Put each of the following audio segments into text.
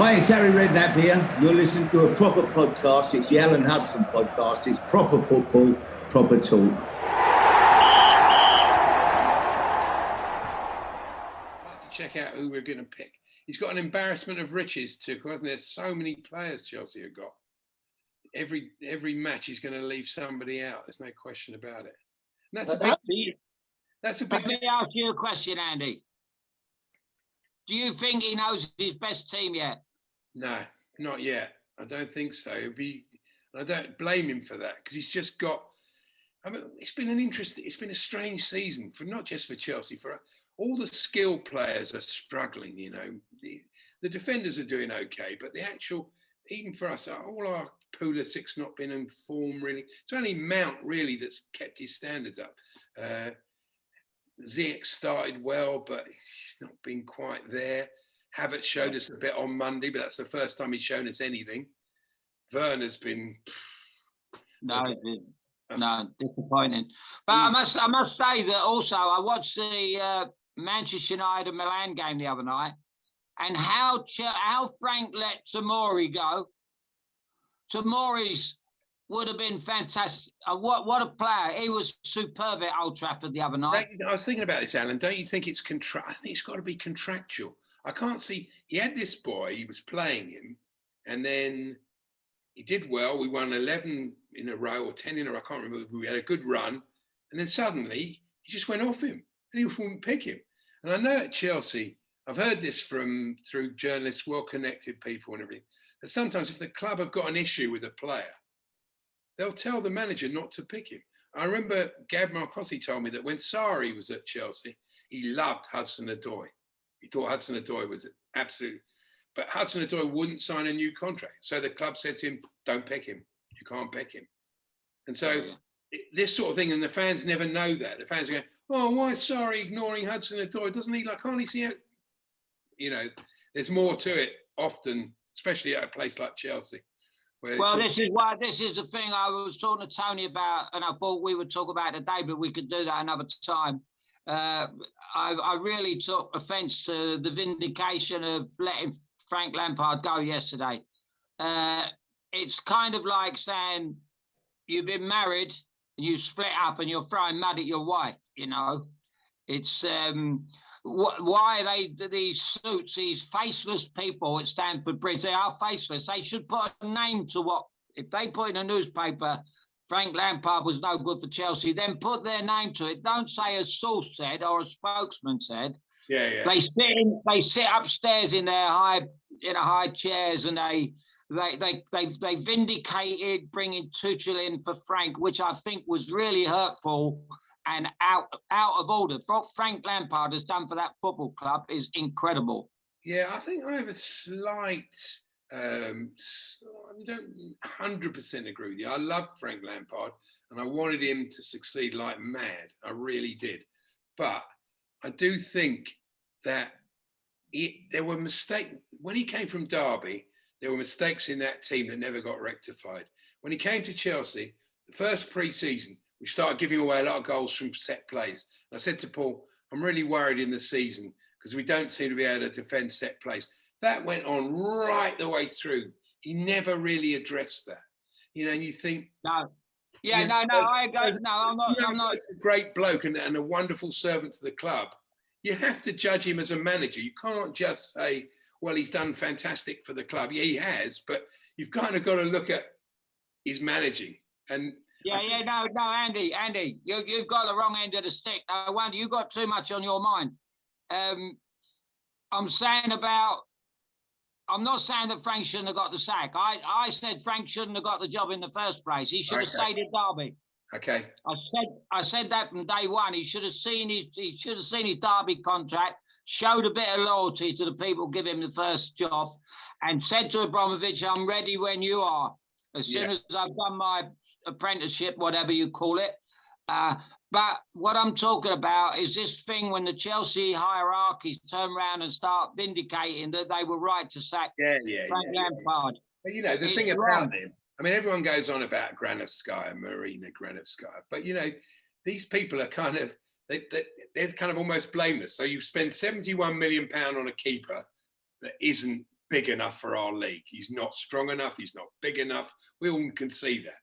Hi, it's Harry Redknapp here. You're listening to a proper podcast. It's the Alan Hudson Podcast. It's proper football, proper talk. I'd like to check out who we're going to pick. He's got an embarrassment of riches too, hasn't there? So many players Chelsea have got. Every match he's going to leave somebody out. There's no question about it. And that's a big. Let me ask you a question, Andy. Do you think he knows his best team yet? No, not yet. I don't think so. I don't blame him for that because he's just got. I mean, it's been a strange season for not just for Chelsea, for all the skilled players are struggling. You know, the defenders are doing okay, but the actual, even for us, all our Pulisic not been in form really. It's only Mount really that's kept his standards up. Ziyech started well, but he's not been quite there. Havertz showed us a bit on Monday, but that's the first time he's shown us anything. Werner's been disappointing. But I must say that also I watched the Manchester United Milan game the other night, and how Frank let Tomori go. Tomori's would have been fantastic. What a player. He was superb at Old Trafford the other night. I was thinking about this, Alan. Don't you think it's I think it's got to be contractual. I can't see. He had this boy. He was playing him. And then he did well. We won 11 in a row or 10 in a row. I can't remember. We had a good run. And then suddenly he just went off him. And he wouldn't pick him. And I know at Chelsea, I've heard this through journalists, well-connected people and everything, that sometimes if the club have got an issue with a player, they'll tell the manager not to pick him. I remember Gab Marcotti told me that when Sarri was at Chelsea, he loved Hudson-Odoi. He thought Hudson-Odoi was absolute, but Hudson-Odoi wouldn't sign a new contract. So the club said to him, don't pick him. You can't pick him. And so this sort of thing, and the fans never know that. The fans are going, oh, why is Sarri ignoring Hudson-Odoi? Doesn't he, can't he see it? You know, there's more to it often, especially at a place like Chelsea. Well, this is the thing I was talking to Tony about, and I thought we would talk about it today, but we could do that another time. I really took offence to the vindication of letting Frank Lampard go yesterday. It's kind of like saying you've been married and you split up and you're throwing mud at your wife, you know. It's why are these suits, these faceless people at Stamford Bridge, they are faceless. They should put a name to what, if they put in a newspaper, Frank Lampard was no good for Chelsea, then put their name to it. Don't say a source said or a spokesman said. Yeah. They sit upstairs in their high chairs and they vindicated bringing Tuchel in for Frank, which I think was really hurtful and out of order. What Frank Lampard has done for that football club is incredible. Yeah, I think I have a slight. I don't 100% agree with you. I loved Frank Lampard and I wanted him to succeed like mad. I really did. But I do think that there were mistakes. When he came from Derby, there were mistakes in that team that never got rectified. When he came to Chelsea, the first pre-season, we started giving away a lot of goals from set plays. And I said to Paul, I'm really worried in the season because we don't seem to be able to defend set plays. That went on right the way through. He never really addressed that. You know, and you think... No. Yeah, no, I go, no, I'm not. He's a great bloke and a wonderful servant to the club. You have to judge him as a manager. You can't just say, well, he's done fantastic for the club. Yeah, he has, but you've kind of got to look at his managing. And no, Andy, you've got the wrong end of the stick. No wonder you've got too much on your mind. I'm not saying that Frank shouldn't have got the sack. I said Frank shouldn't have got the job in the first place. He should have stayed at Derby. Okay. I said that from day one. He should have seen his Derby contract, showed a bit of loyalty to the people who give him the first job, and said to Abramovich, "I'm ready when you are. As soon as I've done my apprenticeship, whatever you call it." But what I'm talking about is this thing when the Chelsea hierarchies turn around and start vindicating that they were right to sack Frank Lampard. But you know, the thing about him, I mean, everyone goes on about Granitskaya, Marina Granitskaya, but you know, these people are kind of, they're kind of almost blameless. So you spend £71 million on a keeper that isn't big enough for our league. He's not strong enough. He's not big enough. We all can see that.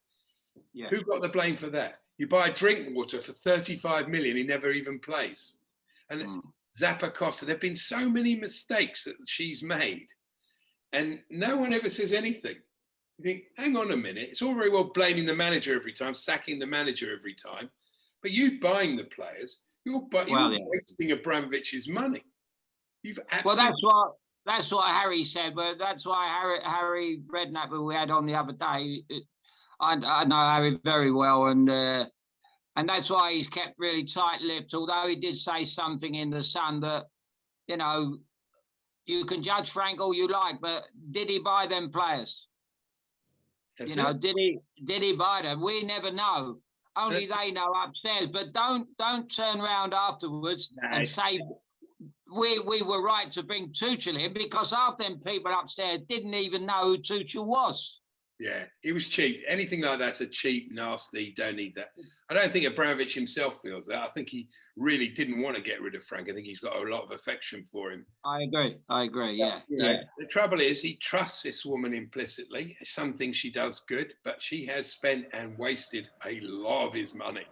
Yeah. Who got the blame for that? You buy Drinkwater for 35 million. He never even plays. And Zappa Costa, there have been so many mistakes that she's made. And no one ever says anything. You think, hang on a minute. It's all very well blaming the manager every time, sacking the manager every time. But you buying the players, you're wasting Abramovich's money. You've absolutely... Well, that's what Harry said. But that's why Harry Redknapp, who we had on the other day, I know Harry very well, and that's why he's kept really tight-lipped. Although he did say something in the Sun that, you know, you can judge Frank all you like, but did he buy them players? That's did he buy them? We never know. Only they know upstairs. But don't turn around afterwards and say we were right to bring Tuchel in, because half them people upstairs didn't even know who Tuchel was. Yeah, he was cheap. Anything like that's a cheap, nasty, don't need that. I don't think Abramovich himself feels that. I think he really didn't want to get rid of Frank. I think he's got a lot of affection for him. I agree, yeah. The trouble is he trusts this woman implicitly. Some things she does good, but she has spent and wasted a lot of his money.